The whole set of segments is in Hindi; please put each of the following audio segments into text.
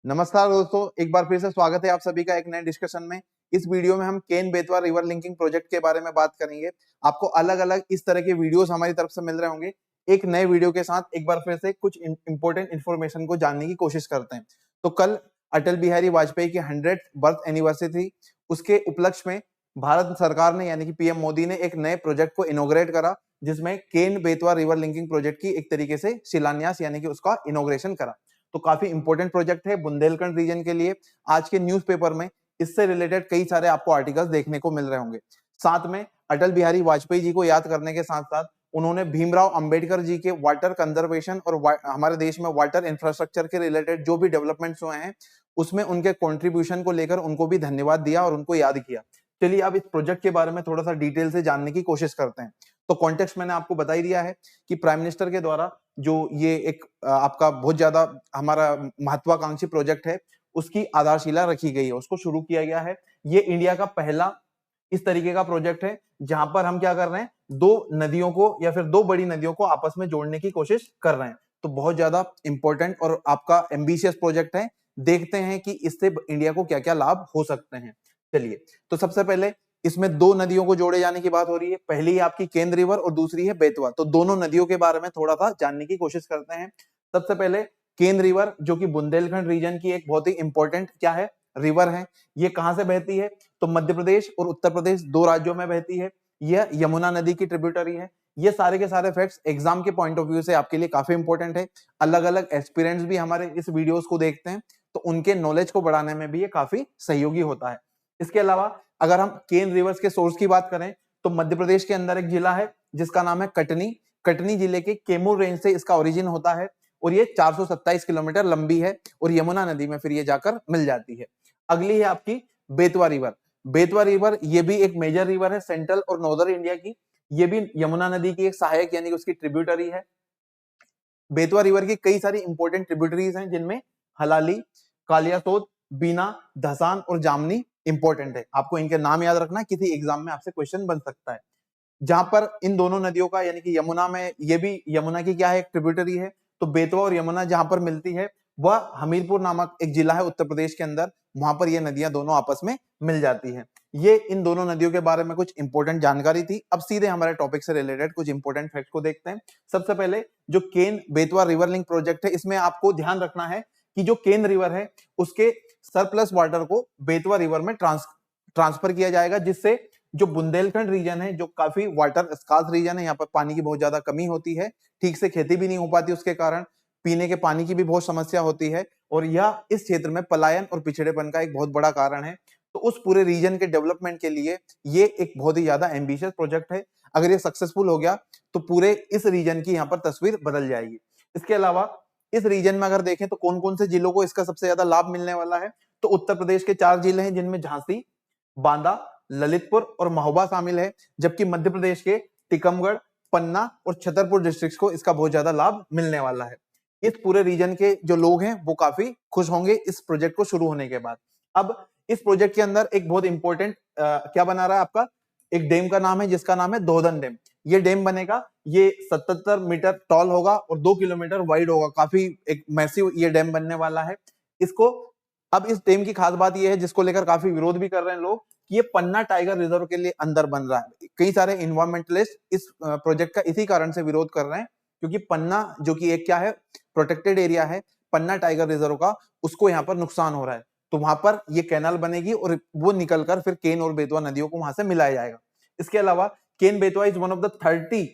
नमस्कार दोस्तों, एक बार फिर से स्वागत है आप सभी का एक नए डिस्कशन में। इस वीडियो में हम Ken Betwa river linking project के बारे में बात करेंगे। आपको अलग अलग इस तरह के वीडियोस हमारी तरफ से मिल रहे होंगे। एक नए वीडियो के साथ एक बार फिर से कुछ इंपॉर्टेंट इन्फॉर्मेशन को जानने की कोशिश करते हैं। तो कल अटल बिहारी वाजपेयी की 100th बर्थ एनिवर्सरी थी। उसके उपलक्ष्य में भारत सरकार ने यानी कि पीएम मोदी ने एक नए प्रोजेक्ट को इनॉग्रेट करा, जिसमें Ken Betwa river linking project की एक तरीके से शिलान्यास यानी कि उसका इनॉग्रेशन करा। तो काफी इंपॉर्टेंट प्रोजेक्ट है बुंदेलखंड रीजन के लिए। आज के न्यूज़पेपर में इससे रिलेटेड कई सारे आपको आर्टिकल्स देखने को मिल रहे होंगे। साथ में अटल बिहारी वाजपेयी जी को याद करने के साथ साथ उन्होंने भीमराव अंबेडकर जी के वाटर कंजर्वेशन और हमारे देश में वाटर इंफ्रास्ट्रक्चर के रिलेटेड जो भी डेवलपमेंट्स हुए हैं उसमें उनके कंट्रीब्यूशन को लेकर उनको भी धन्यवाद दिया और उनको याद किया। चलिए अब इस प्रोजेक्ट के बारे में थोड़ा सा डिटेल से जानने की कोशिश करते हैं। तो कॉन्टेक्स्ट मैंने आपको बता ही दिया है कि प्राइम मिनिस्टर के द्वारा जो ये एक आपका बहुत ज्यादा हमारा महत्वाकांक्षी प्रोजेक्ट है उसकी आधारशिला रखी गई है, उसको शुरू किया गया है। ये इंडिया का पहला इस तरीके का प्रोजेक्ट है जहां पर हम क्या कर रहे हैं, दो नदियों को या फिर दो बड़ी नदियों को आपस में जोड़ने की कोशिश कर रहे हैं। तो बहुत ज्यादा इंपॉर्टेंट और आपका एम्बिशियस प्रोजेक्ट है। देखते हैं कि इससे इंडिया को क्या क्या लाभ हो सकते हैं। चलिए, तो सबसे पहले इसमें दो नदियों को जोड़े जाने की बात हो रही है। पहली है आपकी केन रिवर और दूसरी है बेतवा। तो दोनों नदियों के बारे में थोड़ा सा जानने की कोशिश करते हैं। सबसे पहले केन रिवर, जो कि बुंदेलखंड रीजन की एक बहुत ही इंपॉर्टेंट क्या है, रिवर है। ये कहां से बहती है, तो मध्य प्रदेश और उत्तर प्रदेश दो राज्यों में बहती है। यह यमुना नदी की ट्रिब्यूटरी है। ये सारे के सारे फैक्ट्स एग्जाम के पॉइंट ऑफ व्यू से आपके लिए काफी इंपॉर्टेंट है। अलग अलग एस्पिरेंट्स भी हमारे इस वीडियोस को देखते हैं, तो उनके नॉलेज को बढ़ाने में भी ये काफी सहयोगी होता है। इसके अलावा अगर हम केन रिवर्स के सोर्स की बात करें तो मध्य प्रदेश के अंदर एक जिला है जिसका नाम है कटनी। कटनी जिले के केमूर रेंज से इसका ओरिजिन होता है और ये 427 किलोमीटर लंबी है और यमुना नदी में फिर ये जाकर मिल जाती है। अगली है आपकी बेतवा रिवर। बेतवा रिवर ये भी एक मेजर रिवर है सेंट्रल और नॉर्दर्न इंडिया की। ये भी यमुना नदी की एक सहायक यानी कि उसकी ट्रिब्यूटरी है। बेतवा रिवर की कई सारी इंपॉर्टेंट ट्रिब्यूटरीज हैं जिनमें हलाली, कालियासोत, बीना, धसान और जामनी इंपॉर्टेंट है। आपको इनके नाम याद रखना, किसी एग्जाम में आपसे क्वेश्चन बन सकता है। जहां पर इन दोनों नदियों का यानी कि यमुना में, ये भी यमुना की क्या है, एक ट्रिब्यूटरी है। तो बेतवा और यमुना जहां पर मिलती है वह हमीरपुर नामक एक जिला है उत्तर प्रदेश के अंदर। वहां पर ये नदियां दोनों आपस में मिल जाती है। ये इन दोनों नदियों के बारे में कुछ इंपॉर्टेंट जानकारी थी। अब सीधे हमारे टॉपिक से रिलेटेड कुछ इंपॉर्टेंट फैक्ट को देखते हैं। सबसे पहले जो Ken Betwa river link project है, इसमें आपको ध्यान रखना है कि जो केन रिवर है उसके सरप्लस वाटर को बेतवा रिवर में ट्रांसफर किया जाएगा, जिससे जो बुंदेलखंड रीजन है, जो काफी वाटर स्कार्स रीजन है, यहाँ पर पानी की बहुत ज्यादा कमी होती है, ठीक से खेती भी नहीं हो पाती, उसके कारण पीने के पानी की भी बहुत समस्या होती है और यह इस क्षेत्र में पलायन और पिछड़ेपन का एक बहुत बड़ा कारण है। तो उस पूरे रीजन के डेवलपमेंट के लिए ये एक बहुत ही ज्यादा एम्बिशियस प्रोजेक्ट है। अगर ये सक्सेसफुल हो गया तो पूरे इस रीजन की यहाँ पर तस्वीर बदल जाएगी। इसके अलावा इस रीजन में अगर देखें तो कौन कौन से जिलों को इसका सबसे ज्यादा लाभ मिलने वाला है, तो उत्तर प्रदेश के 4 जिले हैं जिनमें झांसी, बांदा, ललितपुर और महोबा शामिल है। जबकि मध्य प्रदेश के टीकमगढ़, पन्ना और छतरपुर डिस्ट्रिक्ट्स को इसका बहुत ज्यादा लाभ मिलने वाला है। इस पूरे रीजन के जो लोग हैं वो काफी खुश होंगे इस प्रोजेक्ट को शुरू होने के बाद। अब इस प्रोजेक्ट के अंदर एक बहुत इंपॉर्टेंट क्या बना रहा है आपका, एक डैम का नाम है जिसका नाम है दोधन डैम। ये डैम बनेगा, ये 77 मीटर टॉल होगा और 2 किलोमीटर वाइड होगा। काफी एक मैसिव ये डैम बनने वाला है। इसको अब इस डैम की खास बात यह है, जिसको लेकर काफी विरोध भी कर रहे हैं लोग, कि ये पन्ना टाइगर रिजर्व के लिए अंदर बन रहा है। कई सारे इन्वायरमेंटलिस्ट इस प्रोजेक्ट का इसी कारण से विरोध कर रहे हैं, क्योंकि पन्ना जो कि एक क्या है, प्रोटेक्टेड एरिया है पन्ना टाइगर रिजर्व का, उसको यहाँ पर नुकसान हो रहा है। तो वहां पर ये कैनाल बनेगी और वो निकलकर फिर केन और बेतवा नदियों को वहां से मिलाया जाएगा। इसके अलावा Ken Betwa is one of the 30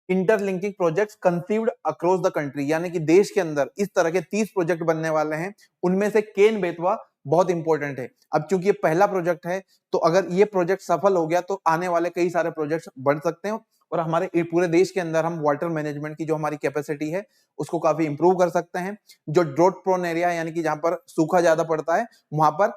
interlinking projects conceived across the country, यानी कि देश के अंदर इस तरह के 30 प्रोजेक्ट बनने वाले हैं। उनमें से केन बेतवा बहुत इंपॉर्टेंट है। अब चूंकि ये पहला प्रोजेक्ट है, तो अगर ये प्रोजेक्ट सफल हो गया तो आने वाले कई सारे प्रोजेक्ट्स बढ़ सकते हैं और हमारे पूरे देश के अंदर हम वाटर मैनेजमेंट की जो हमारी कैपेसिटी है उसको काफी इंप्रूव कर सकते हैं। जो ड्रॉट प्रोन एरिया है, यानी कि जहां पर सूखा ज्यादा पड़ता है, वहां पर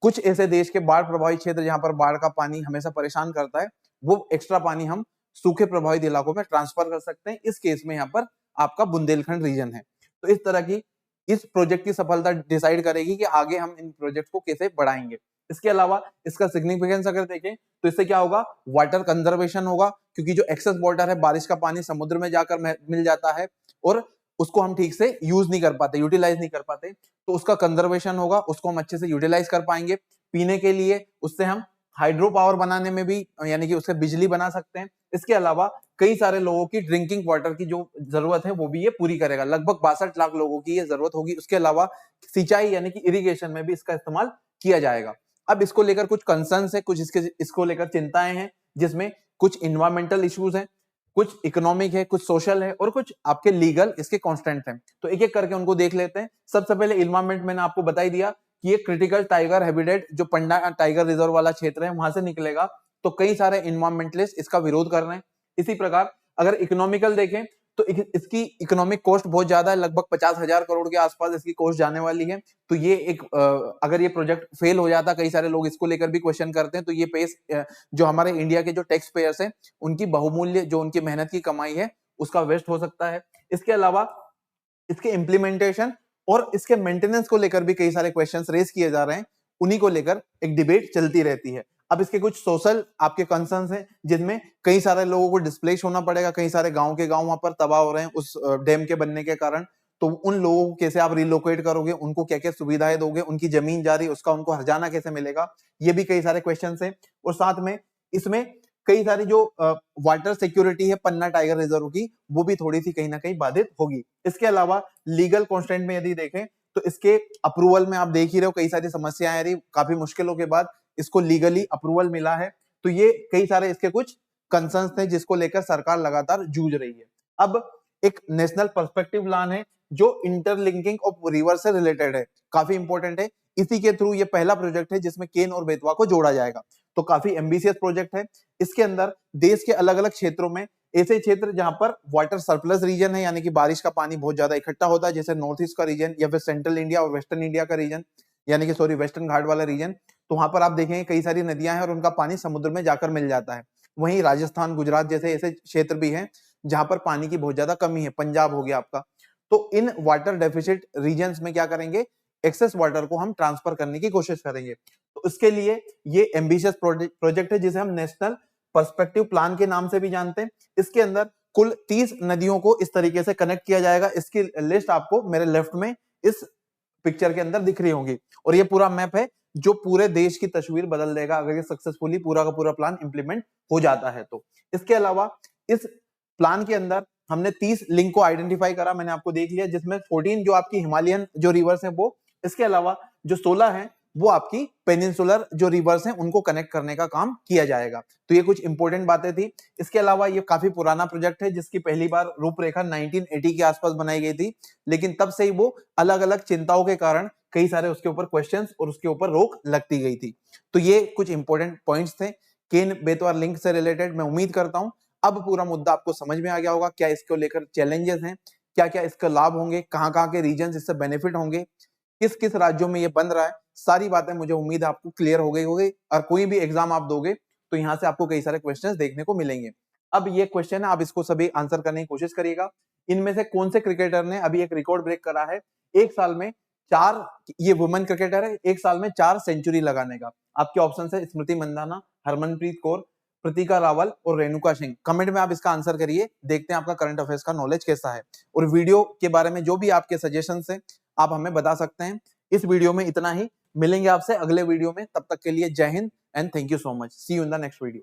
कुछ ऐसे देश के बाढ़ प्रभावित क्षेत्र जहां पर बाढ़ का पानी हमेशा परेशान करता है, वो एक्स्ट्रा पानी हम सूखे प्रभावित इलाकों में ट्रांसफर कर सकते हैं। इस केस में यहाँ पर आपका बुंदेलखंड रीजन है। तो इस तरह की इस प्रोजेक्ट की सफलता डिसाइड करेगी कि आगे हम इन प्रोजेक्ट को कैसे बढ़ाएंगे। इसके अलावा इसका सिग्निफिकेंस अगर देखें तो इससे क्या होगा, वाटर कंजर्वेशन होगा, क्योंकि जो एक्सेस वाटर है, बारिश का पानी समुद्र में जाकर मिल जाता है और उसको हम ठीक से यूज नहीं कर पाते, यूटिलाइज नहीं कर पाते, तो उसका कंजर्वेशन होगा, उसको हम अच्छे से यूटिलाइज कर पाएंगे। पीने के लिए उससे हम हाइड्रो पावर बनाने में भी यानी कि उससे बिजली बना सकते हैं। इसके अलावा कई सारे लोगों की ड्रिंकिंग वाटर की जो जरूरत है वो भी ये पूरी करेगा, लगभग 62 लाख लोगों की ये जरूरत होगी। उसके अलावा सिंचाई यानी कि इरिगेशन में भी इसका इस्तेमाल किया जाएगा। अब इसको लेकर कुछ कंसर्न्स है, कुछ इसको लेकर चिंताएं हैं, जिसमें कुछ इन्वायरमेंटल इश्यूज हैं, कुछ इकोनॉमिक है, कुछ सोशल है और कुछ आपके लीगल इसके कॉन्स्टेंट हैं। तो एक एक करके उनको देख लेते हैं। सबसे पहले इन्वायरमेंट मैंने आपको बता ही दिया कि ये क्रिटिकल टाइगर हैबिटेट जो पंडा टाइगर रिजर्व वाला क्षेत्र है वहां से निकलेगा, तो कई सारे इन्वायरमेंटलिस्ट इसका विरोध कर रहे हैं। इसी प्रकार अगर इकोनॉमिकल देखें तो इसकी इकोनॉमिक कॉस्ट बहुत ज्यादा है, लगभग 50,000 करोड़ के आसपास इसकी कॉस्ट जाने वाली है। तो ये एक अगर ये प्रोजेक्ट फेल हो जाता, कई सारे लोग इसको लेकर भी क्वेश्चन करते हैं, तो ये पेस जो हमारे इंडिया के जो टैक्स पेयर्स हैं उनकी बहुमूल्य जो उनकी मेहनत की कमाई है उसका वेस्ट हो सकता है। इसके अलावा इसके इम्प्लीमेंटेशन और इसके मेंटेनेंस को लेकर भी कई सारे क्वेश्चंस रेज किए जा रहे हैं, उन्हीं को लेकर एक डिबेट चलती रहती है। अब इसके कुछ सोशल आपके कंसर्न्स हैं, जिनमें कई सारे लोगों को डिस्प्लेस होना पड़ेगा, कई सारे गांव के गांव वहां पर तबाह हो रहे हैं उस डैम के बनने के कारण। तो उन लोगों को कैसे आप रिलोकेट करोगे, उनको क्या क्या सुविधाएं दोगे, उनकी जमीन जा रही है उसका उनको हर्जाना कैसे मिलेगा, ये भी कई सारे क्वेश्चन है। और साथ में इसमें कई सारी जो वाटर सिक्योरिटी है पन्ना टाइगर रिजर्व की, वो भी थोड़ी सी कहीं ना कहीं बाधित होगी। इसके अलावा लीगल कॉन्स्टेंट में यदि देखें तो इसके अप्रूवल में आप देख ही रहे हो कई सारी समस्याएं आ रही, काफी मुश्किलों के बाद इसको लीगली अप्रूवल मिला है। तो ये कई सारे इसके कुछ कंसर्न्स थे जिसको लेकर सरकार लगातार जूझ रही है। अब एक नेशनल पर्सपेक्टिव प्लान है जो इंटरलिंकिंग ऑफ रिवर से रिलेटेड है, काफी इंपॉर्टेंट है। इसी के थ्रू ये पहला प्रोजेक्ट है जिसमें केन और बेतवा को जोड़ा जाएगा। तो काफी एम्बिशियस प्रोजेक्ट है। इसके अंदर देश के अलग अलग क्षेत्रों में ऐसे क्षेत्र जहां पर वाटर सरप्लस रीजन है, यानी कि बारिश का पानी बहुत ज्यादा इकट्ठा होता है, जैसे नॉर्थ ईस्ट का रीजन या फिर सेंट्रल इंडिया और वेस्टर्न इंडिया का रीजन, यानी कि सॉरी वेस्टर्न घाट वाला रीजन। तो वहां पर आप देखेंगे कई सारी नदियां हैं और उनका पानी समुद्र में जाकर मिल जाता है। वहीं राजस्थान गुजरात जैसे ऐसे क्षेत्र भी हैं जहां पर पानी की बहुत ज्यादा कमी है, पंजाब हो गया आपका। तो इन वाटर डेफिसिट रीजन्स में क्या करेंगे, एक्सेस वाटर को हम ट्रांसफर करने की कोशिश करेंगे। तो इसके लिए ये एम्बिशियस प्रोजेक्ट है जिसे हम नेशनल पर्सपेक्टिव प्लान के नाम से भी जानते हैं। इसके अंदर कुल 30 नदियों को इस तरीके से कनेक्ट किया जाएगा। इसकी लिस्ट आपको मेरे लेफ्ट में इस पिक्चर के अंदर दिख रही होंगी। और ये पूरा मैप है जो पूरे देश की तस्वीर बदल देगा अगर ये सक्सेसफुली पूरा का पूरा प्लान इंप्लीमेंट हो जाता है तो। इसके अलावा इस प्लान के अंदर हमने 30 लिंक को आइडेंटिफाई करा, मैंने आपको देख लिया, जिसमें 14 जो आपकी हिमालयन जो रिवर्स है वो, इसके अलावा जो 16 है वो आपकी पेनिनसुलर जो रिवर्स हैं उनको कनेक्ट करने का काम किया जाएगा। तो ये कुछ इंपॉर्टेंट बातें थी। इसके अलावा ये काफी पुराना प्रोजेक्ट है जिसकी पहली बार रूपरेखा 1980 के आसपास बनाई गई थी, लेकिन तब से ही वो अलग अलग चिंताओं के कारण कई सारे उसके ऊपर क्वेश्चंस और उसके ऊपर रोक लगती गई थी। तो ये कुछ इंपॉर्टेंट पॉइंट्स थे केन बेतवा लिंक से रिलेटेड। मैं उम्मीद करता हूं अब पूरा मुद्दा आपको समझ में आ गया होगा, क्या इसको लेकर चैलेंजेस हैं, क्या क्या इसका लाभ होंगे, कहां कहां के रीजन इससे बेनिफिट होंगे, किस किस राज्यों में ये बन रहा है। सारी बातें मुझे उम्मीद है आपको क्लियर हो गई होगी। और कोई भी एग्जाम आप दोगे तो यहाँ से आपको कई सारे क्वेश्चंस देखने को मिलेंगे। अब ये क्वेश्चन है, आप इसको सभी आंसर करने की कोशिश करिएगा। इनमें से कौन से क्रिकेटर ने अभी एक रिकॉर्ड ब्रेक करा है एक साल में 4, ये वुमेन क्रिकेटर है, एक साल में 4 सेंचुरी लगाने का। आपके ऑप्शन है स्मृति मंदाना, हरमनप्रीत कौर, प्रतिका रावल और रेणुका सिंह। कमेंट में आप इसका आंसर करिए, देखते हैं आपका करंट अफेयर्स का नॉलेज कैसा है। और वीडियो के बारे में जो भी आपके सजेशंस हैं आप हमें बता सकते हैं। इस वीडियो में इतना ही, मिलेंगे आपसे अगले वीडियो में, तब तक के लिए Jai Hind and thank you so much. See you in the next video.